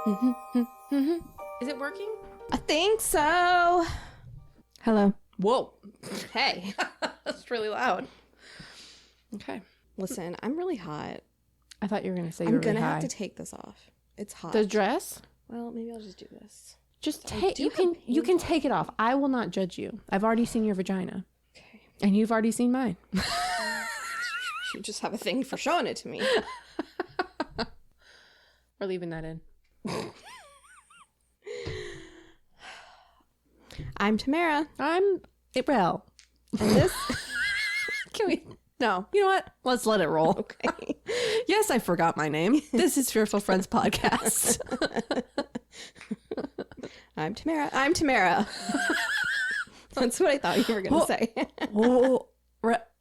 Is it working? I think so. Hello. Whoa. Hey. That's really loud. Okay. Listen, I'm really hot. I thought you were going to say you were I'm going to really have high. to take this off. It's hot. The dress? Well, maybe I'll just do this. Just take you can take it off. I will not judge you. I've already seen your vagina. Okay. And you've already seen mine. You just have a thing for showing it to me. We're leaving that in. I'm Tamara. I'm Rell. And this... Can we... No. You know what? Let's let it roll. Okay. Yes, I forgot my name. This is Fearful Friends Podcast. I'm Tamara. That's what I thought you were going to say. Whoa. What?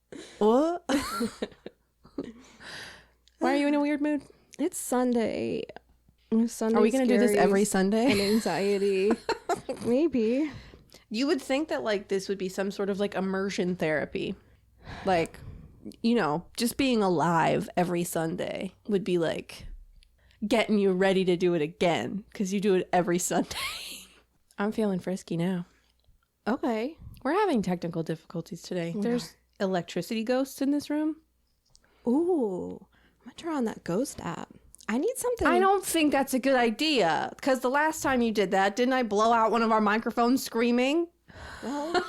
Why are you in a weird mood? It's Sunday. Sunday. Are we going to do this every Sunday? And anxiety. Maybe. You would think that like this would be some sort of like immersion therapy. Like, you know, just being alive every Sunday would be like getting you ready to do it again because you do it every Sunday. I'm feeling frisky now. Okay. We're having technical difficulties today. There's electricity ghosts in this room. Ooh. I'm going to turn on that ghost app. I need something. I don't think that's a good idea because the last time you did that, didn't I blow out one of our microphones screaming? Well,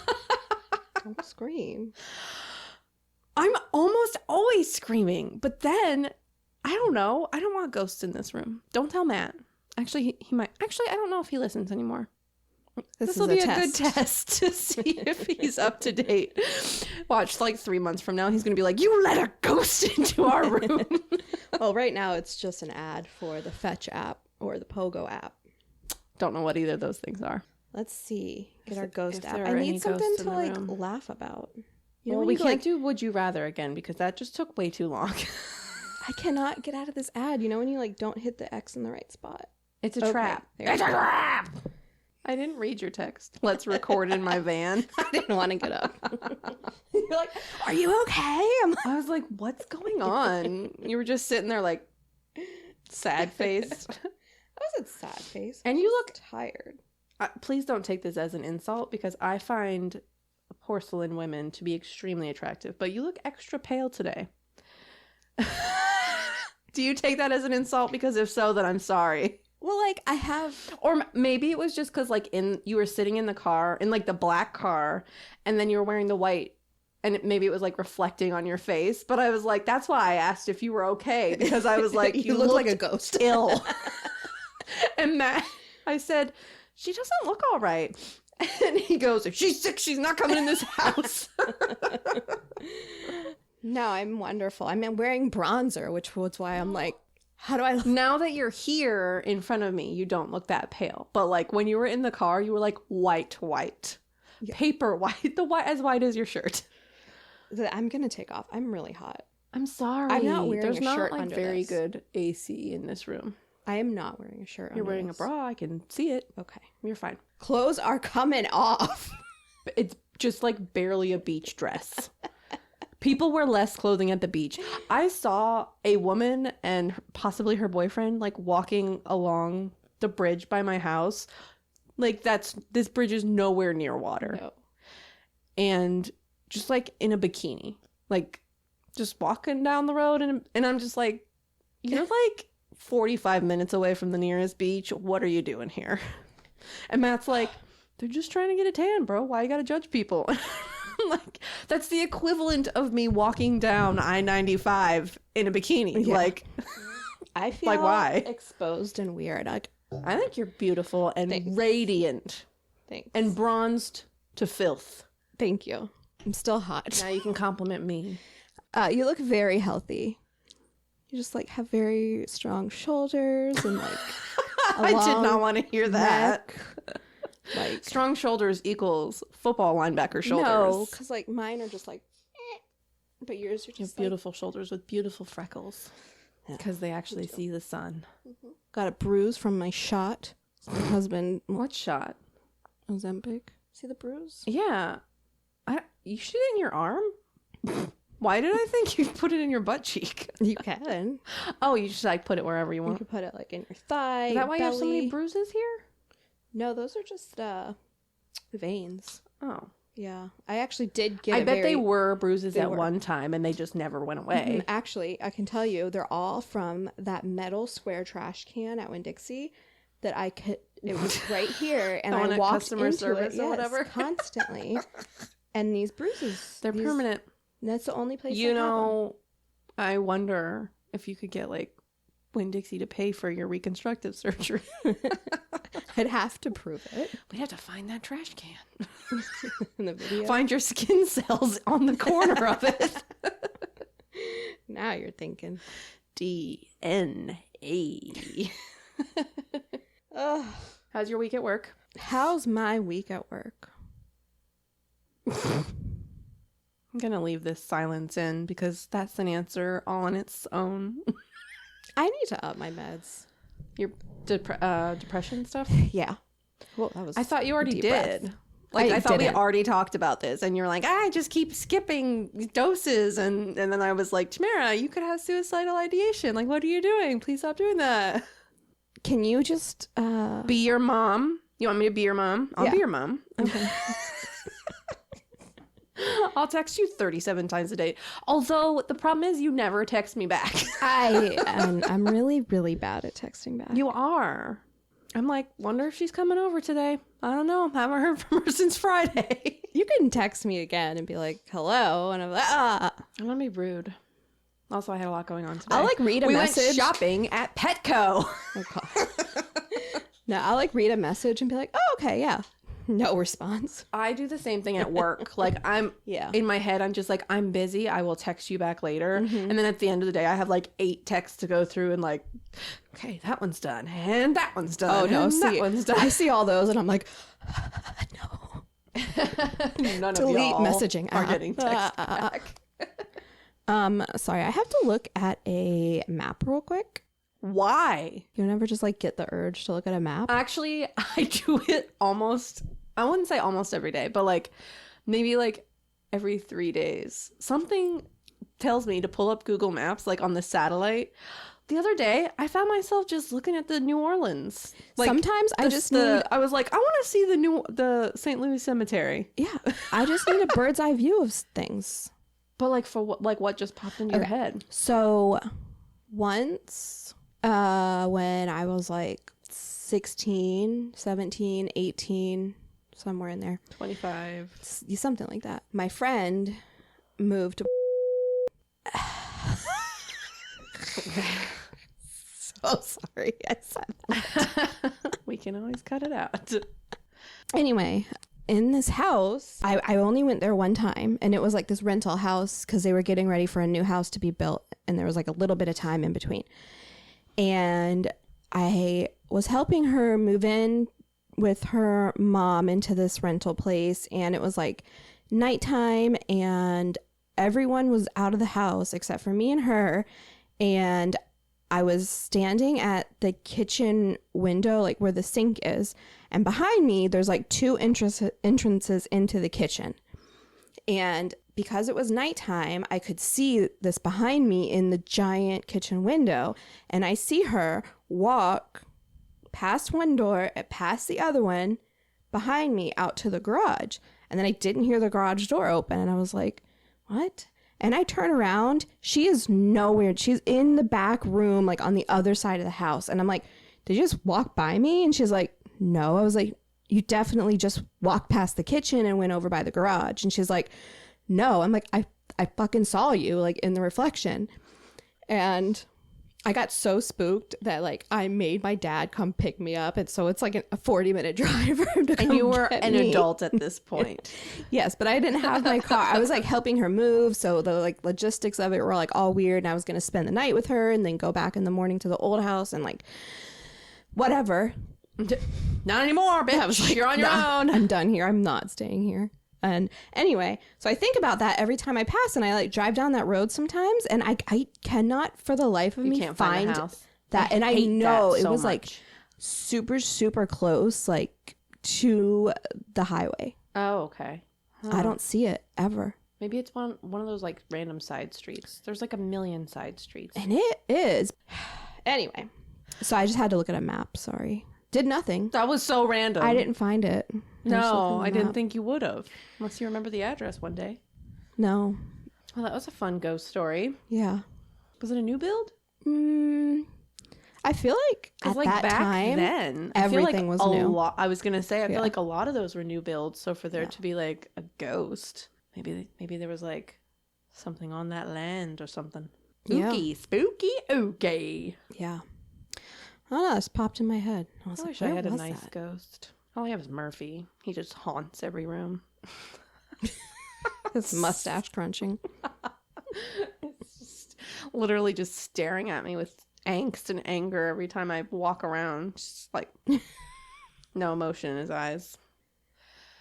don't scream. I'm almost always screaming, but then I don't know. I don't want ghosts in this room. Don't tell Matt. Actually, he might. Actually, I don't know if he listens anymore. This will be a good test to see if he's up to date. Watch, like 3 months from now, he's going to be like, you let a ghost into our room. Well, right now it's just an ad for the Fetch app or the Pogo app. Don't know what either of those things are. Let's see. Get our ghost app. there I are any need something ghosts to in the like room. laugh about. You know, when we you, can't like, do Would You Rather again because that just took way too long. I cannot get out of this ad. You know when you like don't hit the X in the right spot? It's a Okay, trap. there It's you a go. trap. I didn't read your text. Let's record in my van. I didn't want to get up. You're like, are you okay? I was like, what's going on? You were just sitting there like sad faced. I was a sad face. And you look tired. Please don't take this as an insult because I find porcelain women to be extremely attractive, but you look extra pale today. Do you take that as an insult? Because if so, then I'm sorry. Well, like I have, Or maybe it was just because like you were sitting in the car, in like the black car, and then you were wearing the white, and maybe it was like reflecting on your face. But I was like, that's why I asked if you were okay, because I was like, you look like a ghost. Ill. And Matt, I said, she doesn't look all right. And he goes, if she's sick, she's not coming in this house. No, I'm wonderful. I'm wearing bronzer, which was why I'm like, how do I look? Now that you're here in front of me, you don't look that pale. But like when you were in the car, you were like white. Yeah. Paper white. As white as your shirt. I'm going to take off. I'm really hot. I'm sorry. I'm not wearing There's a not shirt like under very this. good AC in this room. I am not wearing a shirt. You're under wearing this. a bra. I can see it. Okay. You're fine. Clothes are coming off. It's just like barely a beach dress. People wear less clothing at the beach. I saw a woman and possibly her boyfriend like walking along the bridge by my house. Like this bridge is nowhere near water. No. And just like in a bikini, like just walking down the road. And I'm just like, you're like 45 minutes away from the nearest beach. What are you doing here? And Matt's like, they're just trying to get a tan, bro. Why you gotta judge people? Like, that's the equivalent of me walking down I-95 in a bikini. Yeah. Like, I feel like, why? exposed and weird. I think you're beautiful and Thanks. Radiant Thanks. and bronzed to filth. Thank you. I'm still hot. Now you can compliment me. You look very healthy. You just like have very strong shoulders and like I did not want to hear that. neck. Like Strong shoulders equals football linebacker shoulders. no, because like mine are just like, but yours are You have just beautiful shoulders with beautiful freckles because they actually see the sun. like, got a bruise from my shot. My husband What shot? Ozempic. See the bruise? Yeah. You shoot it in your arm? Why did I think you put it in your butt cheek? You can. Oh, you just like put it wherever you You want. can put it like in your thigh. Is that why you have so many belly. bruises here? No, those are just veins. Oh. Yeah. I actually did get I bet they were bruises They at were. one time and they just never went away. Actually, I can tell you, they're all from that metal square trash can at Winn-Dixie that I could. It was right here, and I walked customer into service it, or whatever. constantly. And these bruises, They're permanent. That's the only place. You know, I wonder if you could get like Winn-Dixie to pay for your reconstructive surgery. I'd have to prove it We'd have to find that trash can. in the video. Find your skin cells on the corner of it. Now you're thinking. DNA. Ugh. How's your week at work? How's my week at work? I'm going to leave this silence in because that's an answer all on its own. I need to up my meds. Your depression stuff? Yeah. Well, that was. I thought you already deep did. breath. Like, I thought we didn't. already talked about this, and you're like, I just keep skipping doses, and then I was like, Tamara, you could have suicidal ideation. Like, what are you doing? Please stop doing that. Can you just Be your mom. You want me to be your mom? I'll Yeah. be your mom. Okay. I'll text you 37 times a day. Although the problem is you never text me back. I'm really, really bad at texting back. You are. I'm like, wonder if she's coming over today. I don't know. Haven't heard from her since Friday. You can text me again and be like, hello. And I'm like, ah. I'm going to be rude. Also, I had a lot going on today. I'll like read a we message. went shopping at Petco. Oh, God. No, I'll like read a message and be like, oh, okay, yeah. No response. I do the same thing at work. Like Yeah. in my head, I'm just like, I'm busy. I will text you back later. And then at the end of the day, I have like 8 texts to go through and like, okay, that one's done. And that one's done. Oh, no. and that See, one's done. I see all those and I'm like, no. None Delete of y'all messaging are app. getting text back. Sorry, I have to look at a map real quick. Why? You never just like get the urge to look at a map? Actually, I do it almost, I wouldn't say almost every day, but like maybe like every 3 days. Something tells me to pull up Google Maps like on the satellite. The other day, I found myself just looking at the New Orleans. Like, Sometimes I just need, I was like, I want to see the St. Louis Cemetery. yeah, I just need a bird's eye view of things. But like for what, like what just popped into your head? So once when I was like 16, 17, 18, somewhere in there, 25. something like that, my friend moved to so sorry I said that. We can always cut it out. Anyway, in this house, I only went there one time, and it was like this rental house because they were getting ready for a new house to be built, and there was like a little bit of time in between. And I was helping her move in with her mom into this rental place, and it was like nighttime, and everyone was out of the house except for me and her. And I was standing at the kitchen window, like where the sink is, and behind me there's like 2 entrances into the kitchen. And because it was nighttime, I could see this behind me in the giant kitchen window, and I see her walk past one door, past the other one, behind me out to the garage. And then I didn't hear the garage door open, and I was like, what? And I turn around, she is nowhere. She's in the back room, like on the other side of the house. And I'm like, did you just walk by me? And she's like, no. I was like, you definitely just walked past the kitchen and went over by the garage. And she's like, no. I'm like, I fucking saw you like in the reflection. And I got so spooked that like I made my dad come pick me up. And so it's like a 40-minute drive for him to come And you were get an me. adult at this point. Yes, but I didn't have my car. I was like helping her move, so the like logistics of it were like all weird, and I was going to spend the night with her and then go back in the morning to the old house and like whatever. Not anymore, bitch. I was like, You're on your "Nah, own. I'm done here. I'm not staying here." And anyway, so I think about that every time I pass, and I like drive down that road sometimes, and I cannot for the life of me Can't find the house. that. And I hate know that it so was like much. super, super close, like to the highway. Oh, okay. I don't see it ever. Maybe it's one of those like random side streets. There's like a million side streets. And it is. Anyway, so I just had to look at a map. Sorry. Did nothing. That was so random. I didn't find it. No, I didn't think you would have. Unless you remember the address one day. No. Well, that was a fun ghost story. Yeah. Was it a new build? I feel like at like that back time, then, everything was new. I was gonna say, I feel like a lot of those were new builds. So for there to be like a ghost, maybe there was like something on that land or something. Spooky, okay. Yeah. I don't know. This popped in my head. I was I like, wish I had a nice that? ghost. All I have is Murphy. He just haunts every room. His mustache crunching. It's just literally just staring at me with angst and anger every time I walk around. Just like no emotion in his eyes.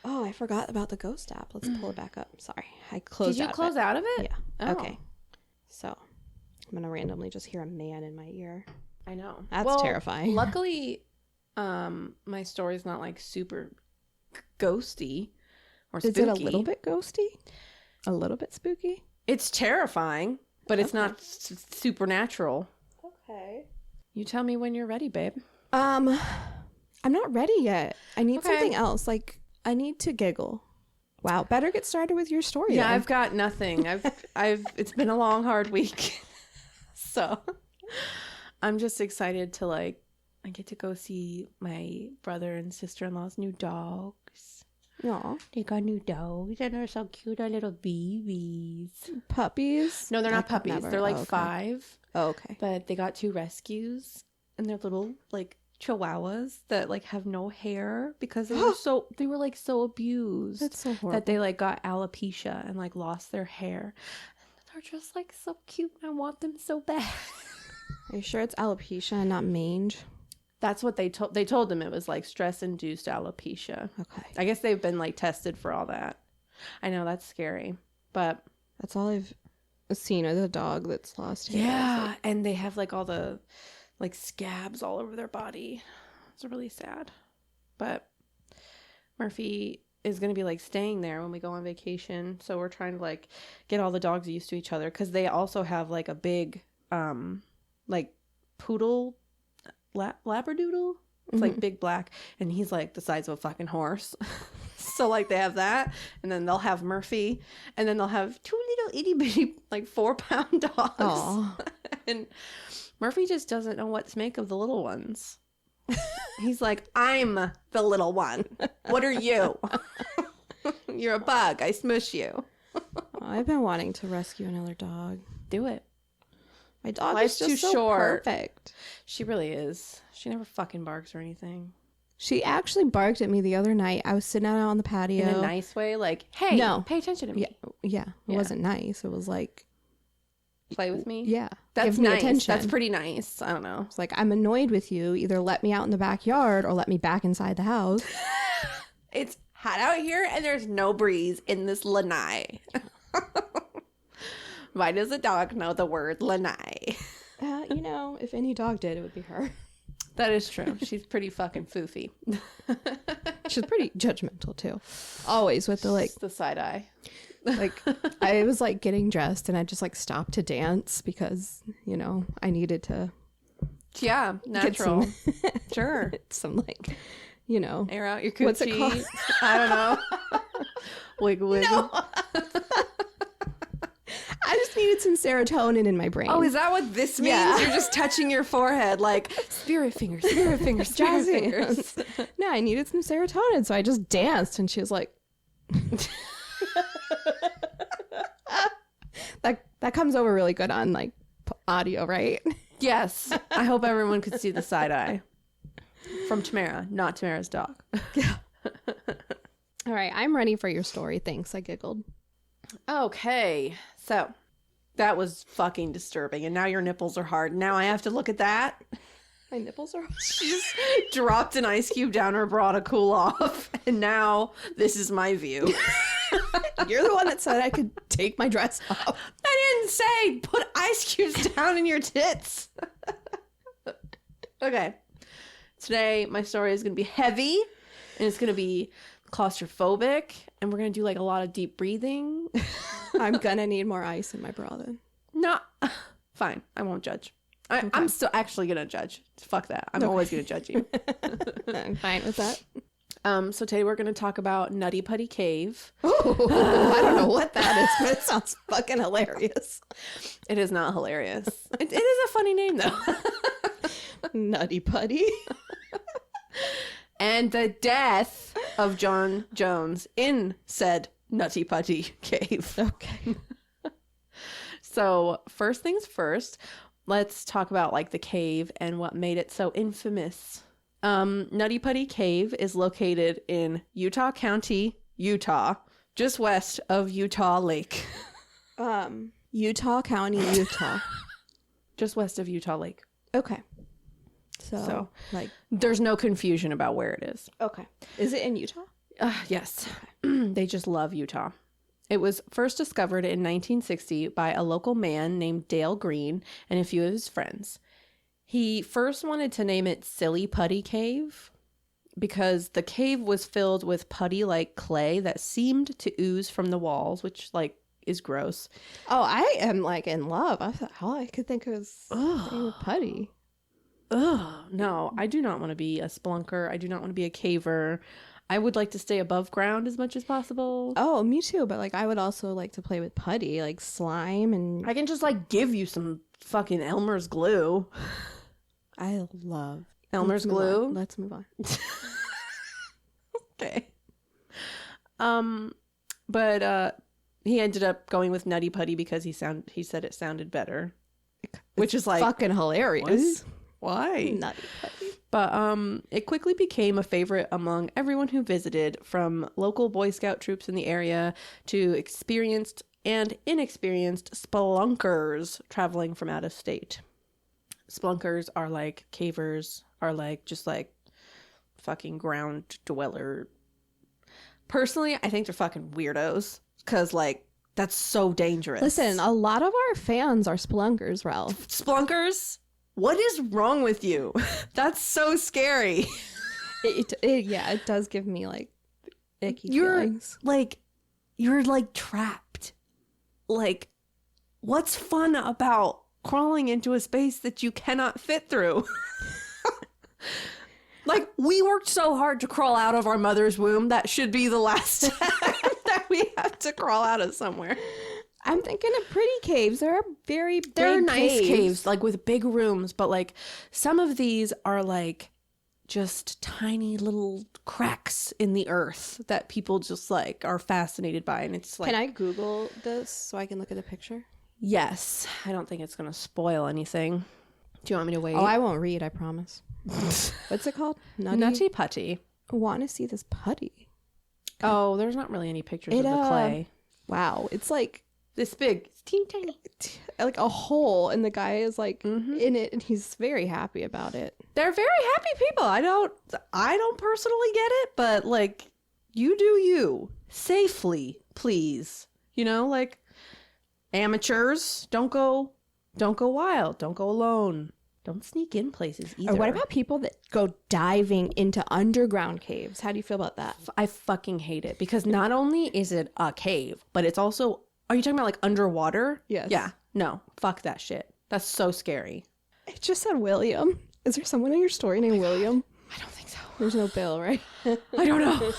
Oh, I forgot about the ghost app. Let's pull it back up. Sorry. I closed Did you close out of it? Yeah. Oh. Okay. So I'm going to randomly just hear a man in my ear. I know. That's terrifying. Luckily, my story's not like super ghosty or spooky. Is it a little bit ghosty? A little bit spooky? It's terrifying, but it's not supernatural. Okay. You tell me when you're ready, babe. I'm not ready yet. I need something else. Like, I need to giggle. Wow. Better get started with your story. Yeah, then. I've got nothing. It's been a long, hard week. So I'm just excited to I get to go see my brother and sister-in-law's new dogs. Aw. They got new dogs and they're so cute, our little babies. Puppies? No, they're not puppies. They're like 5. Oh, okay. But they got 2 rescues and they're little like chihuahuas that like have no hair because they were so abused. That's so horrible. That they like got alopecia and like lost their hair. And they're just like so cute. I want them so bad. Are you sure it's alopecia and not mange? That's what they told them. It was like stress-induced alopecia. Okay. I guess they've been like tested for all that. I know that's scary, but that's all I've seen of the dog that's lost hair. Yeah, and they have like all the like scabs all over their body. It's really sad. But Murphy is going to be like staying there when we go on vacation, so we're trying to like get all the dogs used to each other because they also have like a big like poodle labradoodle. It's like big black, and he's like the size of a fucking horse. So like they have that, and then they'll have Murphy, and then they'll have 2 little itty bitty like 4-pound dogs. Aww. And Murphy just doesn't know what to make of the little ones. He's like, I'm the little one. What are you? You're a bug. I smush you. I've been wanting to rescue another dog. Do it. My dog Life's is just too so short. perfect. She really is. She never fucking barks or anything. She actually barked at me the other night. I was sitting out on the patio. In a nice way? Like, hey, pay attention to me. Yeah. It wasn't nice. It was like... Play with me? Yeah. That's Give me nice. attention. That's pretty nice. I don't know. It's like, I'm annoyed with you. Either let me out in the backyard or let me back inside the house. It's hot out here and there's no breeze in this lanai. Why does a dog know the word lanai? If any dog did, it would be her. That is true. She's pretty fucking foofy. She's pretty judgmental too. Always with the side eye. Like I was like getting dressed and I just like stopped to dance because, I needed to. Yeah, natural. Sure. Some like, air out your coochie. What's it called? I don't know. Wiggle wiggle. No. I just needed some serotonin in my brain. Oh, is that what this means? Yeah. You're just touching your forehead like spirit fingers, spirit fingers, spirit fingers. No, I needed some serotonin, so I just danced, and she was like, that comes over really good on like audio, right? Yes. I hope everyone could see the side eye from Tamara, not Tamara's dog. Yeah. All right, I'm ready for your story. Thanks. I giggled. Okay, so that was fucking disturbing, and now your nipples are hard. Now I have to look at that. My nipples are hard. She just dropped an ice cube down her bra to cool off, and now this is my view. You're the one that said I could take my dress off. I didn't say put ice cubes down in your tits. Okay, today my story is going to be heavy, and it's going to be claustrophobic, and we're going to do like a lot of deep breathing. I'm gonna need more ice in my bra then. No, fine. I won't judge. I'm still actually going to judge. Fuck that. I'm always going to judge you. I'm fine with that. So today we're going to talk about Nutty Putty Cave. Ooh, I don't know what that is, but it sounds fucking hilarious. It is not hilarious. It is a funny name though. Nutty Putty. And the death of John Jones in said Nutty Putty Cave. Okay. So first things first, let's talk about like the cave and what made it so infamous. Nutty Putty Cave is located in Utah County, Utah, just west of Utah Lake. Utah County, Utah. Just west of Utah Lake. Okay. So like, there's no confusion about where it is. okay. Is it in Utah? Yes. They just love Utah. It was first discovered in 1960 by a local man named Dale Green and a few of his friends. He first wanted to name it Silly Putty Cave because the cave was filled with putty-like clay that seemed to ooze from the walls, which like is gross. Oh, I am like in love. I thought all I could think was putty. Ugh, no, I do not want to be a spelunker. I do not want to be a caver. I would like to stay above ground as much as possible. Oh, me too. But like, I would also like to play with putty, like slime, and I can just like give you some fucking Elmer's glue. I love Elmer's glue. Let's move on. Okay. But he ended up going with Nutty Putty because he said it sounded better, which is like fucking hilarious. What? Why? Nutty Putty. But it quickly became a favorite among everyone who visited, from local Boy Scout troops in the area to experienced and inexperienced spelunkers traveling from out of state. Spelunkers are like cavers, are like just like fucking ground dweller. Personally, I think they're fucking weirdos because like that's so dangerous. Listen, a lot of our fans are spelunkers, Rell. Spelunkers? What is wrong with you? That's so scary. It does give me like icky feelings. You're like trapped. Like, what's fun about crawling into a space that you cannot fit through? Like, we worked so hard to crawl out of our mother's womb. That should be the last time that we have to crawl out of somewhere. I'm thinking of pretty caves. They're very big They're nice caves, like with big rooms, but like some of these are like just tiny little cracks in the earth that people just like are fascinated by. And it's like, can I Google this so I can look at the picture? Yes. I don't think it's going to spoil anything. Do you want me to wait? Oh, I won't read, I promise. What's it called? Nutty Putty. I want to see this putty. Oh, there's not really any pictures of the clay. Wow. It's like this big. It's teeny tiny. Like a hole, and the guy is like in it, and he's very happy about it. They're very happy people. I don't personally get it, but like, you do you. Safely, please. You know, like, amateurs, don't go wild. Don't go alone. Don't sneak in places either. Or what about people that go diving into underground caves? How do you feel about that? I fucking hate it because not only is it a cave, but it's also, are you talking about like underwater? Yes. Yeah. No, fuck that shit. That's so scary. It just said William. Is there someone in your story named William? I don't think so. There's no Bill, right? I don't know.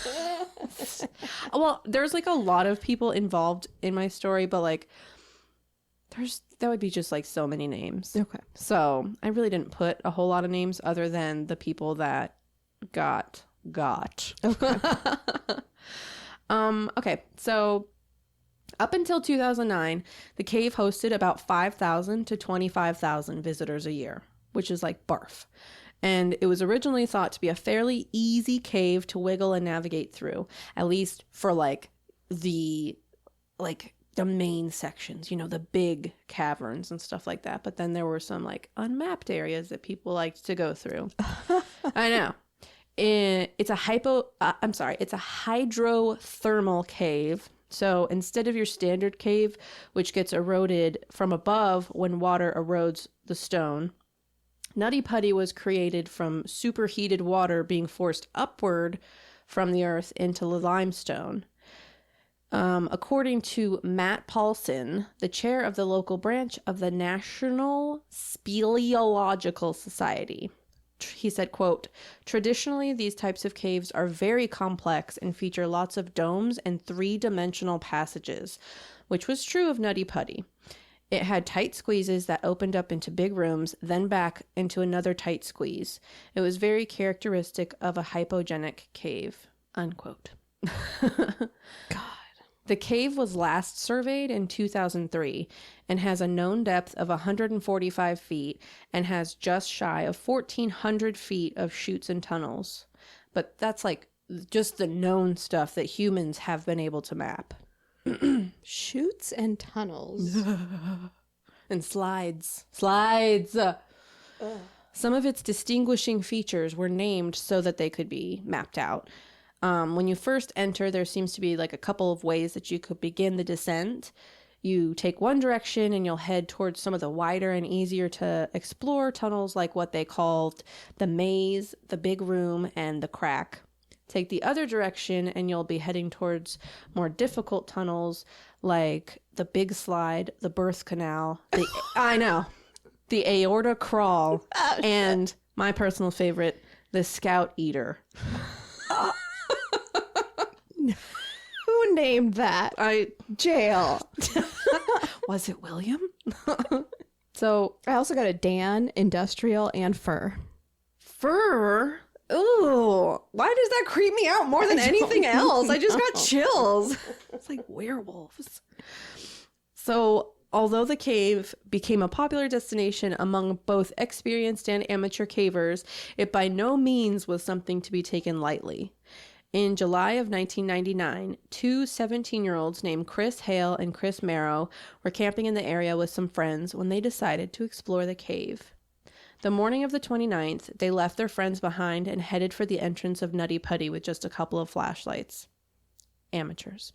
Well, there's like a lot of people involved in my story, but like that would be just like so many names. Okay. So I really didn't put a whole lot of names other than the people that got. Okay. Okay. So up until 2009, the cave hosted about 5,000 to 25,000 visitors a year, which is like barf. And it was originally thought to be a fairly easy cave to wiggle and navigate through, at least for like the main sections, you know, the big caverns and stuff like that. But then there were some like unmapped areas that people liked to go through. I know. It's a hydrothermal cave. So instead of your standard cave, which gets eroded from above when water erodes the stone, Nutty Putty was created from superheated water being forced upward from the earth into the limestone. According to Matt Paulson, the chair of the local branch of the National Speleological Society, he said, quote, "Traditionally, these types of caves are very complex and feature lots of domes and three-dimensional passages," which was true of Nutty Putty. It had tight squeezes that opened up into big rooms, then back into another tight squeeze. It was very characteristic of a hypogenic cave, unquote. God. The cave was last surveyed in 2003 and has a known depth of 145 feet and has just shy of 1,400 feet of chutes and tunnels. But that's like just the known stuff that humans have been able to map. Chutes and tunnels. And slides. Slides! Some of its distinguishing features were named so that they could be mapped out. When you first enter, there seems to be like a couple of ways that you could begin the descent. You take one direction and you'll head towards some of the wider and easier to explore tunnels like what they called the maze, the big room, and the crack. Take the other direction and you'll be heading towards more difficult tunnels like the big slide, the birth canal, I know, the aorta crawl, and my personal favorite, the scout eater. Who named that? Jail. Was it William? So I also got a Dan, industrial, and fur. Fur? Ooh, why does that creep me out more than anything else? I just got chills. It's like werewolves. So, although the cave became a popular destination among both experienced and amateur cavers, it by no means was something to be taken lightly. In July of 1999, two 17-year-olds named Chris Hale and Chris Marrow were camping in the area with some friends when they decided to explore the cave. The morning of the 29th, they left their friends behind and headed for the entrance of Nutty Putty with just a couple of flashlights. Amateurs.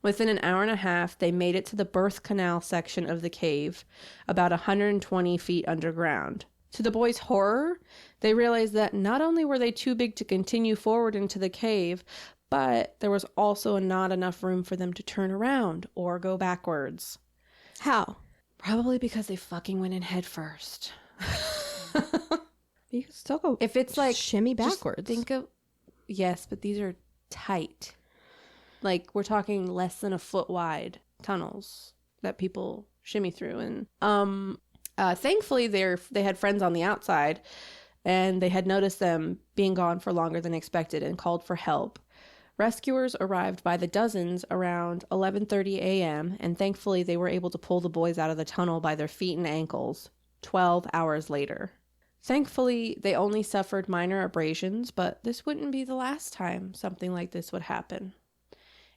Within an hour and a half, they made it to the birth canal section of the cave, about 120 feet underground. To the boys' horror, they realized that not only were they too big to continue forward into the cave, but there was also not enough room for them to turn around or go backwards. How? Probably because they fucking went in head first. You can still go. If it's like shimmy backwards. Think of, yes, but these are tight. Like we're talking less than a foot wide tunnels that people shimmy through. And thankfully they had friends on the outside, and they had noticed them being gone for longer than expected and called for help. Rescuers arrived by the dozens around 11:30 a.m., and thankfully they were able to pull the boys out of the tunnel by their feet and ankles 12 hours later. Thankfully, they only suffered minor abrasions, but this wouldn't be the last time something like this would happen.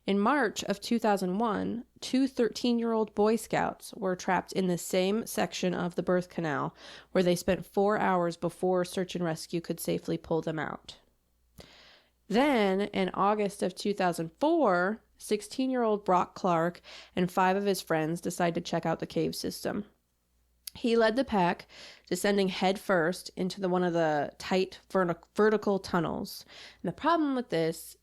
In March of 2001, two 13-year-old Boy Scouts were trapped in the same section of the birth canal, where they spent 4 hours before search and rescue could safely pull them out. Then, in August of 2004, 16-year-old Brock Clark and 5 of his friends decided to check out the cave system. He led the pack, descending head first into one of the tight vertical tunnels. And the problem with this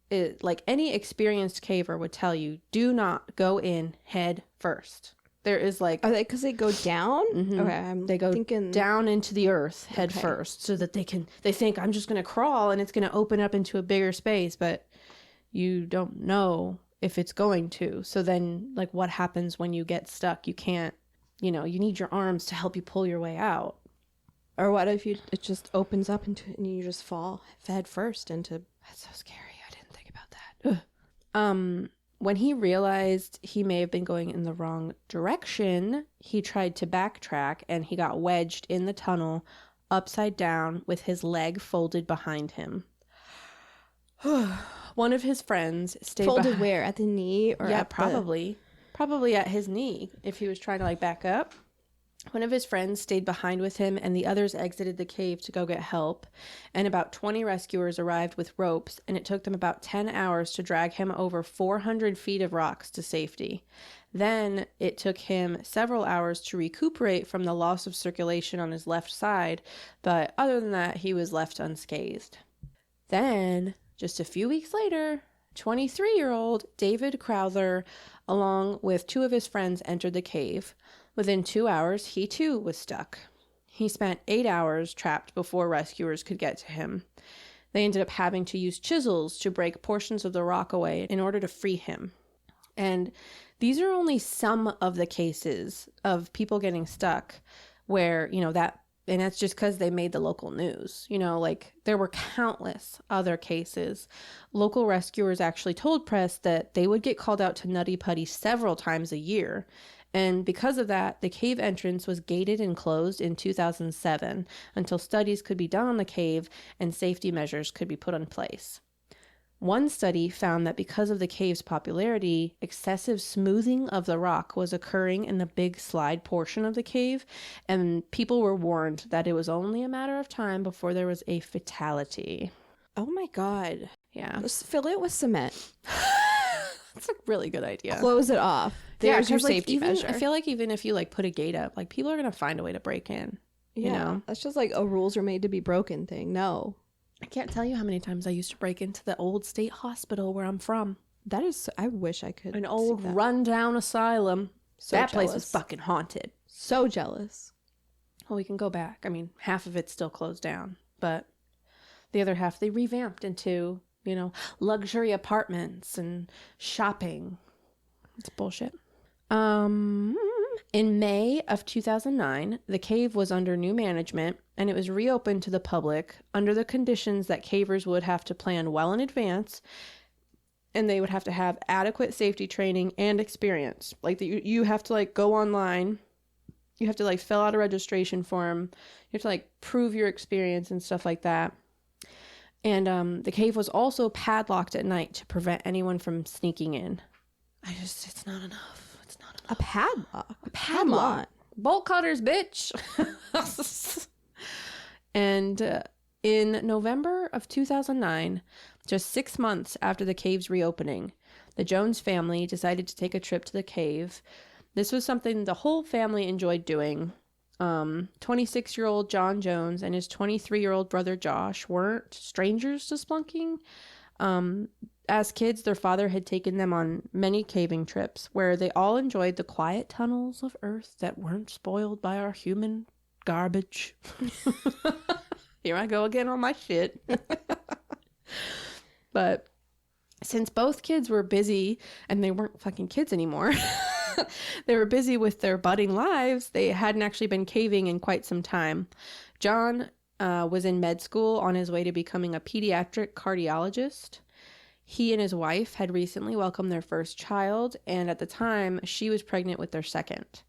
is, like any experienced caver would tell you, do not go in head first. There is like... Are they because they go down? Mm-hmm. Okay, they go down into the earth head first so that they think I'm just going to crawl and it's going to open up into a bigger space, but you don't know if it's going to. So then like what happens when you get stuck? You can't, you need your arms to help you pull your way out. Or what if it just opens up and you just fall head first into... That's so scary. I didn't think about that. When he realized he may have been going in the wrong direction, he tried to backtrack and he got wedged in the tunnel upside down with his leg folded behind him. One of his friends stayed folded where? At the knee? Or yeah, probably at his knee if he was trying to like back up. One of his friends stayed behind with him, and the others exited the cave to go get help. And about 20 rescuers arrived with ropes, and it took them about 10 hours to drag him over 400 feet of rocks to safety. Then it took him several hours to recuperate from the loss of circulation on his left side, but other than that, he was left unscathed. Then, just a few weeks later, 23-year-old David Crowther, along with 2 of his friends, entered the cave. Within 2 hours, he too was stuck. He spent 8 hours trapped before rescuers could get to him. They ended up having to use chisels to break portions of the rock away in order to free him. And these are only some of the cases of people getting stuck where, and that's just because they made the local news. There were countless other cases. Local rescuers actually told press that they would get called out to Nutty Putty several times a year. And because of that, the cave entrance was gated and closed in 2007 until studies could be done on the cave and safety measures could be put in place. One study found that because of the cave's popularity, excessive smoothing of the rock was occurring in the big slide portion of the cave, and people were warned that it was only a matter of time before there was a fatality. Oh my God. Yeah. Just fill it with cement. That's a really good idea. Close it off. There's your 'cause, safety measure. I feel like even if you put a gate up, people are going to find a way to break in. Yeah. That's just like a rules are made to be broken thing. No. I can't tell you how many times I used to break into the old state hospital where I'm from. That is, I wish I could. An old rundown asylum. So that jealous. place was fucking haunted. So jealous. Well, we can go back. I mean, half of it's still closed down, but the other half they revamped into, luxury apartments and shopping. It's bullshit. In May of 2009, the cave was under new management and it was reopened to the public under the conditions that cavers would have to plan well in advance and they would have to have adequate safety training and experience. You have to go online. You have to fill out a registration form. You have to prove your experience and stuff like that. And the cave was also padlocked at night to prevent anyone from sneaking in. It's not enough. It's not enough. A padlock. A padlock. Bolt cutters, bitch. And in November of 2009, just 6 months after the cave's reopening, the Jones family decided to take a trip to the cave. This was something the whole family enjoyed doing. 26-year-old John Jones and his 23-year-old brother Josh weren't strangers to splunking. As kids, their father had taken them on many caving trips where they all enjoyed the quiet tunnels of Earth that weren't spoiled by our human garbage. Here I go again on my shit. But since both kids were busy and they weren't fucking kids anymore, they were busy with their budding lives. They hadn't actually been caving in quite some time. John was in med school on his way to becoming a pediatric cardiologist. He and his wife had recently welcomed their first child, and at the time, she was pregnant with their second.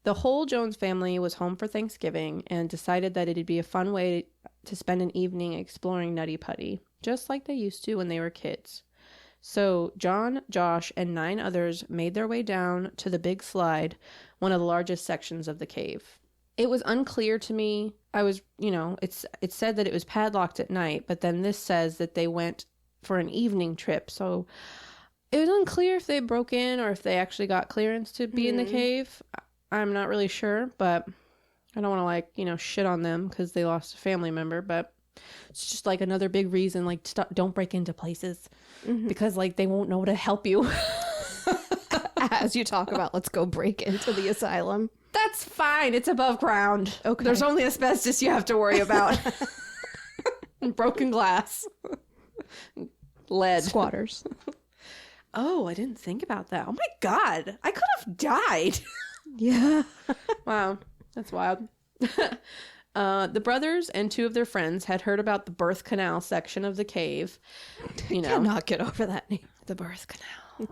The whole Jones family was home for Thanksgiving and decided that it'd be a fun way to spend an evening exploring Nutty Putty, just like they used to when they were kids. So John, Josh, and 9 others made their way down to the big slide, one of the largest sections of the cave. It was unclear to me. It said that it was padlocked at night, but then this says that they went for an evening trip. So it was unclear if they broke in or if they actually got clearance to be in the cave. I'm not really sure, but I don't want to shit on them because they lost a family member, but it's just another big reason, don't break into places because they won't know to help you. As you talk about, let's go break into the asylum. That's fine. It's above ground. Okay. There's only asbestos you have to worry about. Broken glass. Lead. Squatters. Oh, I didn't think about that. Oh my God. I could have died. Yeah. Wow. That's wild. The brothers and 2 of their friends had heard about the birth canal section of the cave. Cannot get over that name. The birth canal.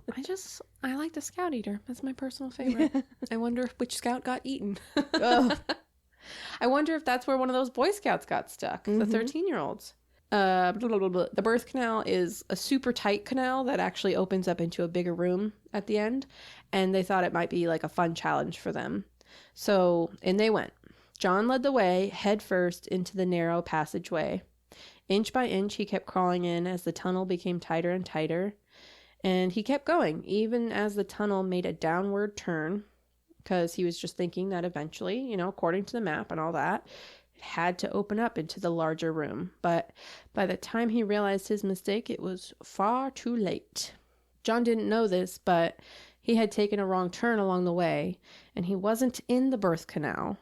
I like the Scout Eater. That's my personal favorite. Yeah. I wonder which Scout got eaten. Oh. I wonder if that's where one of those Boy Scouts got stuck. The 13-year-olds. The birth canal is a super tight canal that actually opens up into a bigger room at the end. And they thought it might be a fun challenge for them. So in they went. John led the way head first into the narrow passageway. Inch by inch, he kept crawling in as the tunnel became tighter and tighter. And he kept going, even as the tunnel made a downward turn, because he was just thinking that eventually, according to the map and all that, It had to open up into the larger room, but by the time he realized his mistake, it was far too late. John didn't know this, but he had taken a wrong turn along the way, and he wasn't in the birth canal.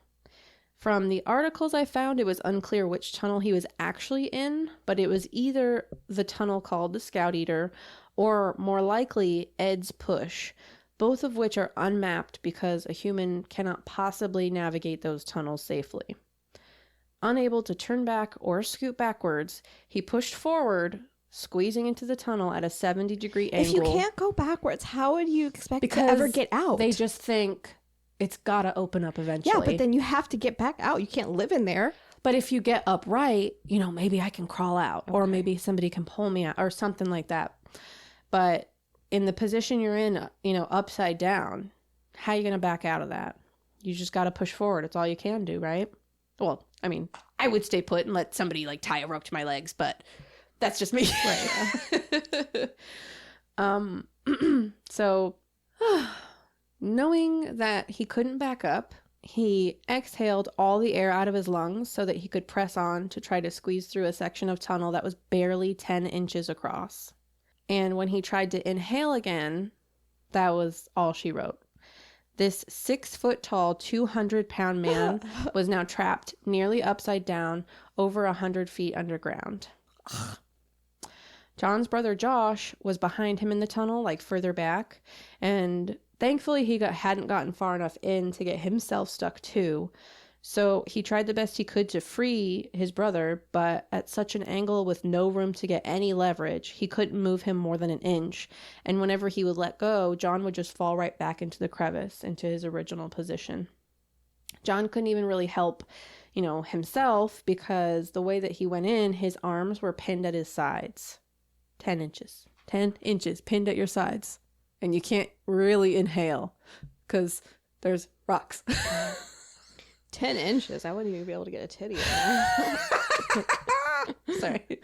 From the articles I found, it was unclear which tunnel he was actually in, but it was either the tunnel called the Scout Eater or more likely Ed's Push, both of which are unmapped because a human cannot possibly navigate those tunnels safely. Unable to turn back or scoot backwards, he pushed forward, squeezing into the tunnel at a 70-degree angle. If you can't go backwards, how would you expect to ever get out? They just think it's got to open up eventually. Yeah, but then you have to get back out. You can't live in there. But if you get upright, maybe I can crawl out, or maybe somebody can pull me out or something like that. But in the position you're in, upside down, how are you going to back out of that? You just got to push forward. It's all you can do, right? Well, I mean, I would stay put and let somebody tie a rope to my legs, but that's just me. Right. So knowing that he couldn't back up, he exhaled all the air out of his lungs so that he could press on to try to squeeze through a section of tunnel that was barely 10 inches across. And when he tried to inhale again, that was all she wrote. This 6-foot-tall, 200-pound man was now trapped nearly upside down over 100 feet underground. John's brother Josh was behind him in the tunnel, further back, and thankfully he hadn't gotten far enough in to get himself stuck too. So he tried the best he could to free his brother, but at such an angle with no room to get any leverage, he couldn't move him more than an inch. And whenever he would let go, John would just fall right back into the crevice, into his original position. John couldn't even really help, himself, because the way that he went in, his arms were pinned at his sides. 10 inches. 10 inches pinned at your sides. And you can't really inhale because there's rocks. 10 inches. I wouldn't even be able to get a titty in there. Sorry.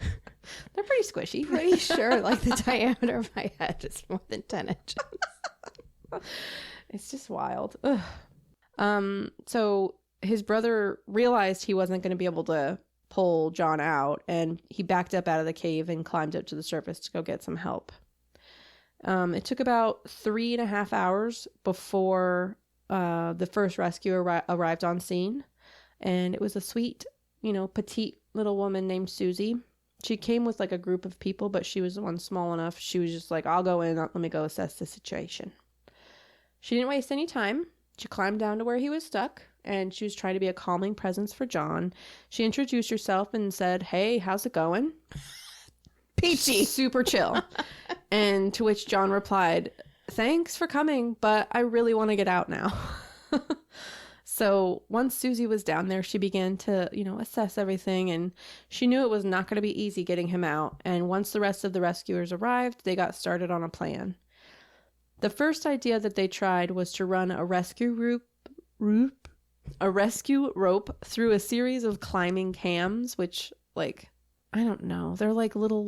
They're pretty squishy. Pretty sure the diameter of my head is more than 10 inches. It's just wild. Ugh. So his brother realized he wasn't going to be able to pull John out, and he backed up out of the cave and climbed up to the surface to go get some help. It took about 3.5 hours before the first rescue arrived on scene, and it was a sweet, petite little woman named Susie. She came with a group of people, but she was the one small enough. She was just I'll go in, let me go assess the situation. She didn't waste any time. She climbed down to where he was stuck, and she was trying to be a calming presence for John. She introduced herself and said, "Hey, how's it going?" Peachy. Super chill. And to which John replied, "Thanks for coming, but I really want to get out now." So once Susie was down there, she began to, assess everything, and she knew it was not going to be easy getting him out. And once the rest of the rescuers arrived, they got started on a plan. The first idea that they tried was to run a rescue rope through a series of climbing cams, which, I don't know, they're little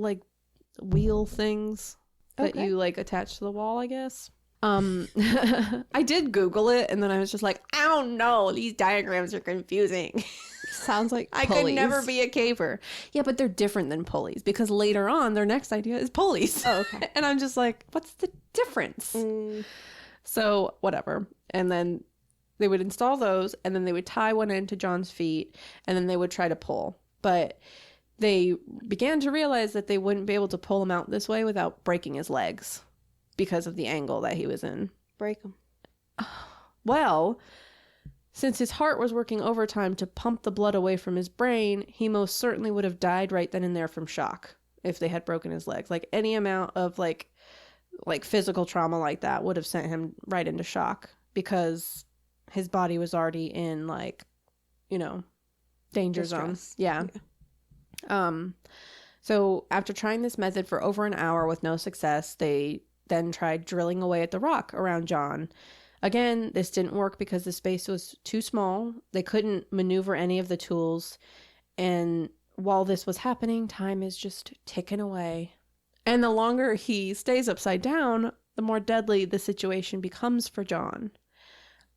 wheel things that you attach to the wall, I guess. I did Google it, and then I was just I don't know, these diagrams are confusing. Sounds like I pulleys. could never be a caver. Yeah, but they're different than pulleys, because later on their next idea is pulleys. Oh, okay. And I'm just what's the difference? So whatever. And then they would install those, and then they would tie one end to John's feet, and then they would try to pull. But they began to realize that they wouldn't be able to pull him out this way without breaking his legs because of the angle that he was in. Break him. Well, since his heart was working overtime to pump the blood away from his brain, he most certainly would have died right then and there from shock if they had broken his legs. Any amount of physical trauma like that would have sent him right into shock, because his body was already in danger zone. Yeah. So after trying this method for over an hour with no success, they then tried drilling away at the rock around John. Again, this didn't work because the space was too small. They couldn't maneuver any of the tools. And while this was happening, time is just ticking away. And the longer he stays upside down, the more deadly the situation becomes for John.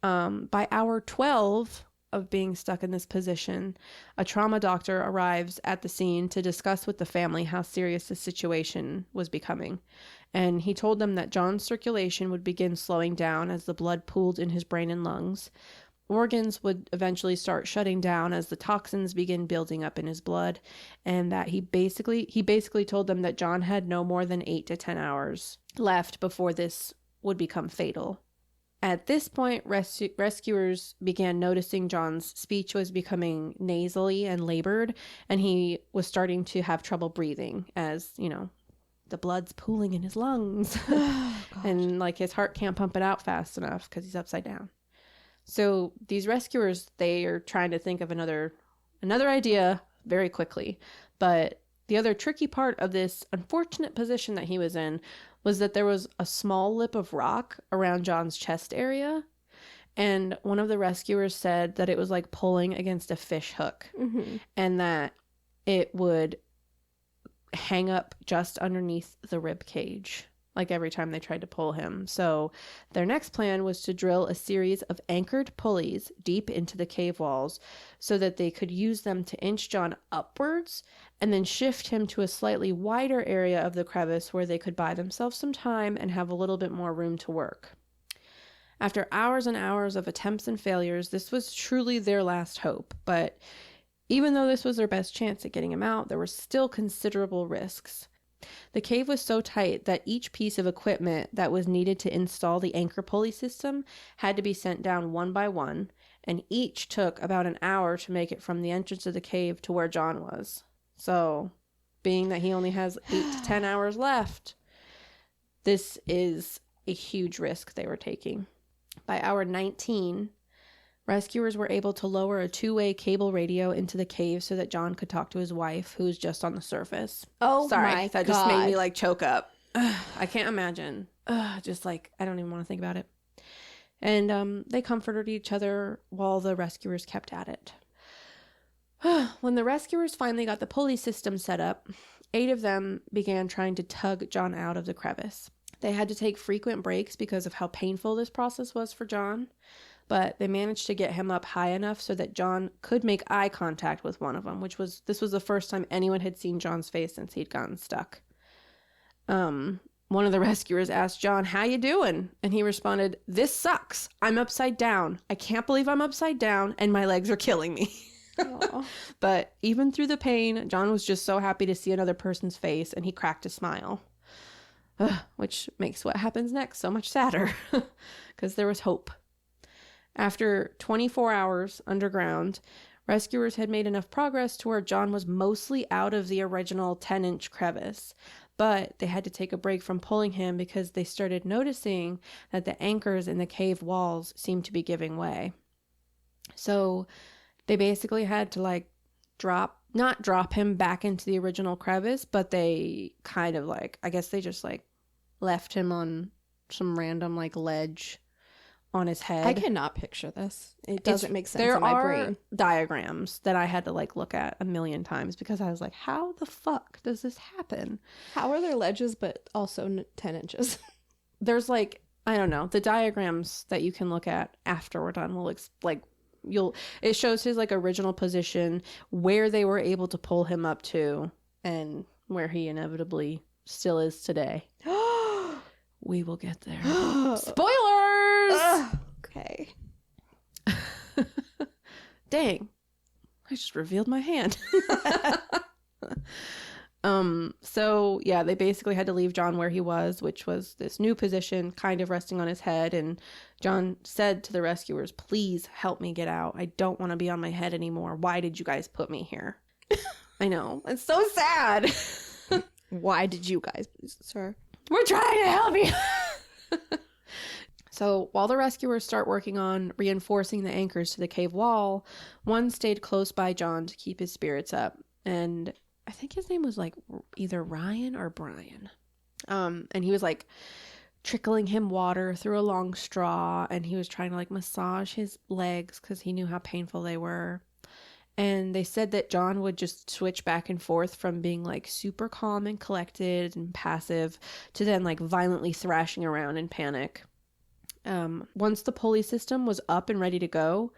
By hour 12 of being stuck in this position, a trauma doctor arrives at the scene to discuss with the family how serious the situation was becoming. And he told them that John's circulation would begin slowing down as the blood pooled in his brain and lungs. Organs would eventually start shutting down as the toxins begin building up in his blood, and that he basically told them that John had no more than 8 to 10 hours left before this would become fatal. At this point, rescuers began noticing John's speech was becoming nasally and labored, and he was starting to have trouble breathing as, you know, the blood's pooling in his lungs. And like his heart can't pump it out fast enough because he's upside down. So these rescuers, they are trying to think of another idea very quickly. But the other tricky part of this unfortunate position that he was in was that there was a small lip of rock around John's chest area. And one of the rescuers said that it was like pulling against a fish hook, and that it would hang up just underneath the rib cage, like every time they tried to pull him. So their next plan was to drill a series of anchored pulleys deep into the cave walls so that they could use them to inch John upwards and then shift him to a slightly wider area of the crevice where they could buy themselves some time and have a little bit more room to work. After hours and hours of attempts and failures, this was truly their last hope. But even though this was their best chance at getting him out, there were still considerable risks. The cave was so tight that each piece of equipment that was needed to install the anchor pulley system had to be sent down one by one, and each took about an hour to make it from the entrance of the cave to where John was. So, being that he only has 8 to 10 hours left, this is a huge risk they were taking. By hour 19, rescuers were able to lower a 2-way cable radio into the cave so that John could talk to his wife, who was just on the surface. Oh, sorry, my that God. just made me like choke up. I can't imagine. Just like, I don't even want to think about it. And they comforted each other while the rescuers kept at it. When the rescuers finally got the pulley system set up, 8 of them began trying to tug John out of the crevice. They had to take frequent breaks because of how painful this process was for John, but they managed to get him up high enough so that John could make eye contact with one of them, this was the first time anyone had seen John's face since he'd gotten stuck. One of the rescuers asked John, "How you doing?" And he responded, "This sucks. I'm upside down. I can't believe I'm upside down and my legs are killing me." But even through the pain, John was just so happy to see another person's face, and he cracked a smile. Which makes what happens next so much sadder, because there was hope. After 24 hours underground, rescuers had made enough progress to where John was mostly out of the original 10-inch crevice, but they had to take a break from pulling him because they started noticing that the anchors in the cave walls seemed to be giving way. So they basically had to not drop him back into the original crevice, but they kind of I guess they just left him on some random ledge on his head. I cannot picture this. It doesn't make sense in my brain. There are diagrams that I had to look at a million times because I was like, how the fuck does this happen? How are there ledges but also 10 inches? There's I don't know, the diagrams that you can look at after we're done will it shows his original position, where they were able to pull him up to, and where he inevitably still is today. We will get there. Spoilers! Okay. Dang. I just revealed my hand. So yeah, they basically had to leave John where he was, which was this new position, kind of resting on his head. And John said to the rescuers, "Please help me get out. I don't want to be on my head anymore. Why did you guys put me here?" I know. It's so sad. Why did you guys, sir? We're trying to help you. So while the rescuers start working on reinforcing the anchors to the cave wall, one stayed close by John to keep his spirits up. And I think his name was either Ryan or Brian. And he was trickling him water through a long straw, and he was trying to massage his legs because he knew how painful they were. And they said that John would just switch back and forth from being super calm and collected and passive to then violently thrashing around in panic. Once the pulley system was up and ready to go,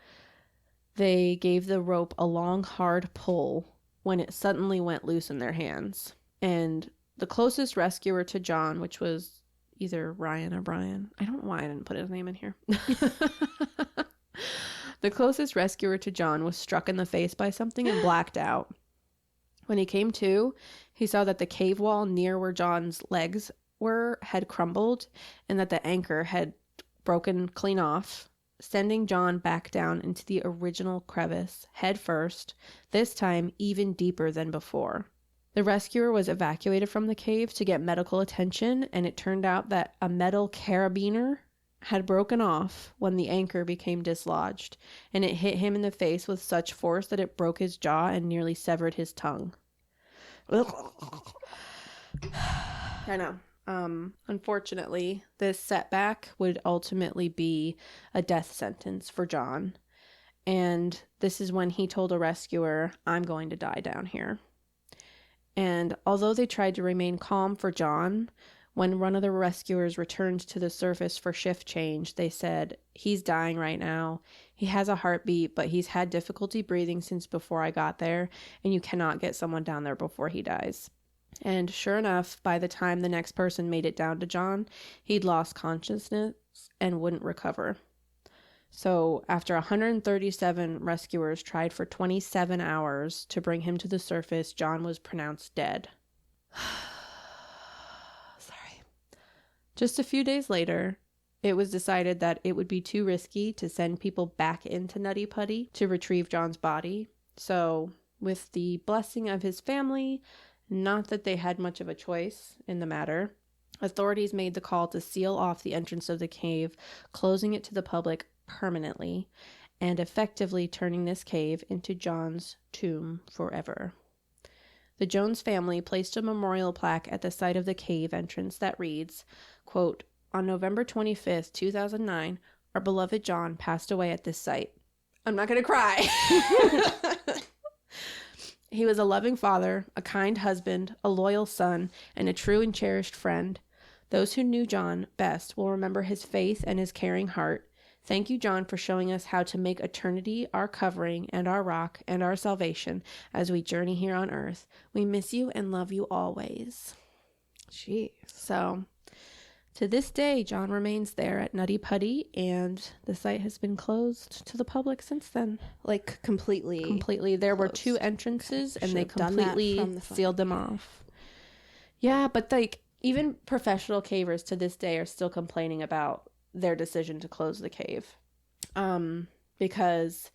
They gave the rope a long, hard pull when it suddenly went loose in their hands. And the closest rescuer to John, which was either Ryan or Brian. I don't know why I didn't put his name in here. The closest rescuer to John was struck in the face by something and blacked out. When he came to, he saw that the cave wall near where John's legs were had crumbled and that the anchor had broken clean off, sending John back down into the original crevice, head first, this time even deeper than before. The rescuer was evacuated from the cave to get medical attention, and it turned out that a metal carabiner had broken off when the anchor became dislodged, and it hit him in the face with such force that it broke his jaw and nearly severed his tongue. I know. Unfortunately, this setback would ultimately be a death sentence for John. And this is when he told a rescuer, "I'm going to die down here." And although they tried to remain calm for John, when one of the rescuers returned to the surface for shift change, they said, "He's dying right now. He has a heartbeat, but he's had difficulty breathing since before I got there, and you cannot get someone down there before he dies." And sure enough, by the time the next person made it down to John, he'd lost consciousness and wouldn't recover. So after 137 rescuers tried for 27 hours to bring him to the surface, John was pronounced dead. Sorry. Just a few days later, it was decided that it would be too risky to send people back into Nutty Putty to retrieve John's body. So with the blessing of his family, not that they had much of a choice in the matter, authorities made the call to seal off the entrance of the cave, closing it to the public permanently, and effectively turning this cave into John's tomb forever. The Jones family placed a memorial plaque at the site of the cave entrance that reads, quote, "On November 25th, 2009, our beloved John passed away at this site." I'm not going to cry. He was a loving father, a kind husband, a loyal son, and a true and cherished friend. Those who knew John best will remember his faith and his caring heart. Thank you, John, for showing us how to make eternity our covering and our rock and our salvation as we journey here on earth. We miss you and love you always. Jeez. So, to this day, John remains there at Nutty Putty, and the site has been closed to the public since then. Like completely. Completely. There were closed. 2 entrances, and they Should've done that completely from the front. sealed them off. Yeah, but like even professional cavers to this day are still complaining about their decision to close the cave. Because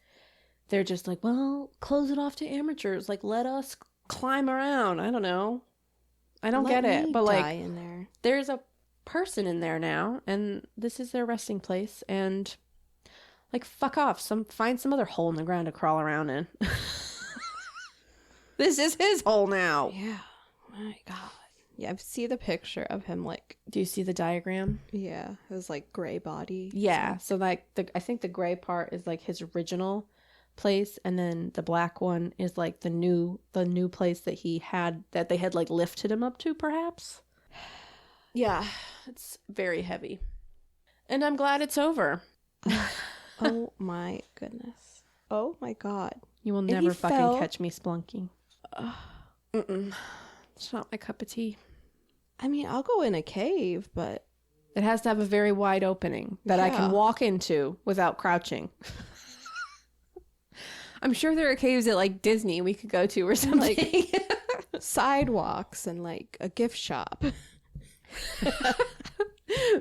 they're just like, well, close it off to amateurs. Like, let us climb around. I don't know. I don't get it. But like, in there. there's a person in there now, and this is their resting place, and like, fuck off. Find some other hole in the ground to crawl around in. This is his hole now. Yeah. My God. Yeah, I see the picture of him like, Do you see the diagram? yeah, his like gray body. Yeah. So like I think the gray part is like his original place, and then the black one is like the new place that they had like lifted him up to, perhaps. Yeah, it's very heavy. And I'm glad it's over. Oh my goodness. Oh my God. You will If never you fucking fell- catch me splunking. It's not my cup of tea. I mean, I'll go in a cave, but It has to have a very wide opening that I Yeah. can walk into without crouching. I'm sure there are caves at like Disney we could go to or something. sidewalks and like a gift shop.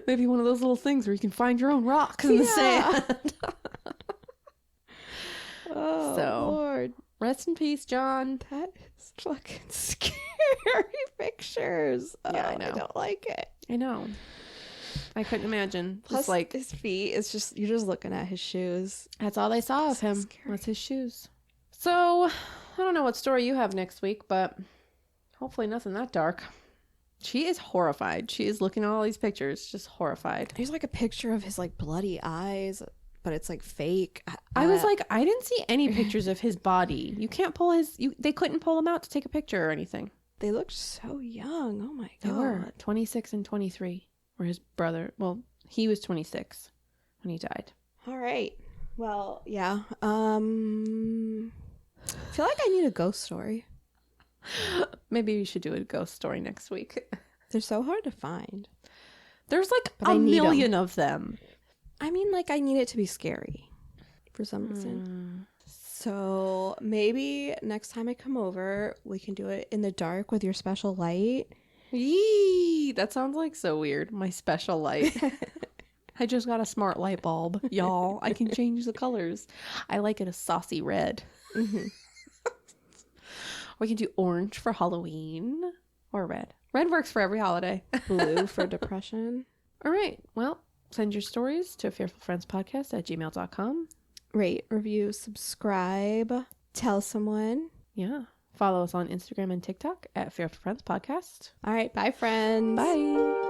Maybe one of those little things where you can find your own rocks in the Yeah. sand. Oh, So. Lord. Rest in peace, John. That is fucking scary pictures. Yeah, I Oh, know. I don't like it. I know. I couldn't imagine. Plus, Just like, his feet, it's just, you're just looking at his shoes. that's all they saw of So him scary. was his shoes. So, I don't know what story you have next week, but hopefully nothing that dark. She is horrified. She is looking at all these pictures, just horrified. There's like a picture of his like bloody eyes, but it's like fake. I was like, I didn't see any pictures of his body. You can't pull they couldn't pull him out to take a picture or anything. they looked so young. Oh my God. They were 26 and 23 were his brother. Well, he was 26 when he died. All right. Well, yeah. I feel like I need a ghost story. Maybe we should do a ghost story next week. They're so hard to find. There's like But a I need 'em. million of them. I mean, like, I need it to be scary for some reason. So maybe next time I come over, we can do it in the dark with your special light. Yee, that sounds like so weird. My special light. I just got a smart light bulb, y'all. I can change the colors. I like it a saucy red. Mm-hmm. We can do orange for Halloween or red. Red works for every holiday. Blue for depression. All right. Well, send your stories to fearfulfriendspodcast@gmail.com. Rate, review, subscribe, tell someone. Yeah. Follow us on Instagram and TikTok at Fearful Friends Podcast. All right, bye, friends. Bye.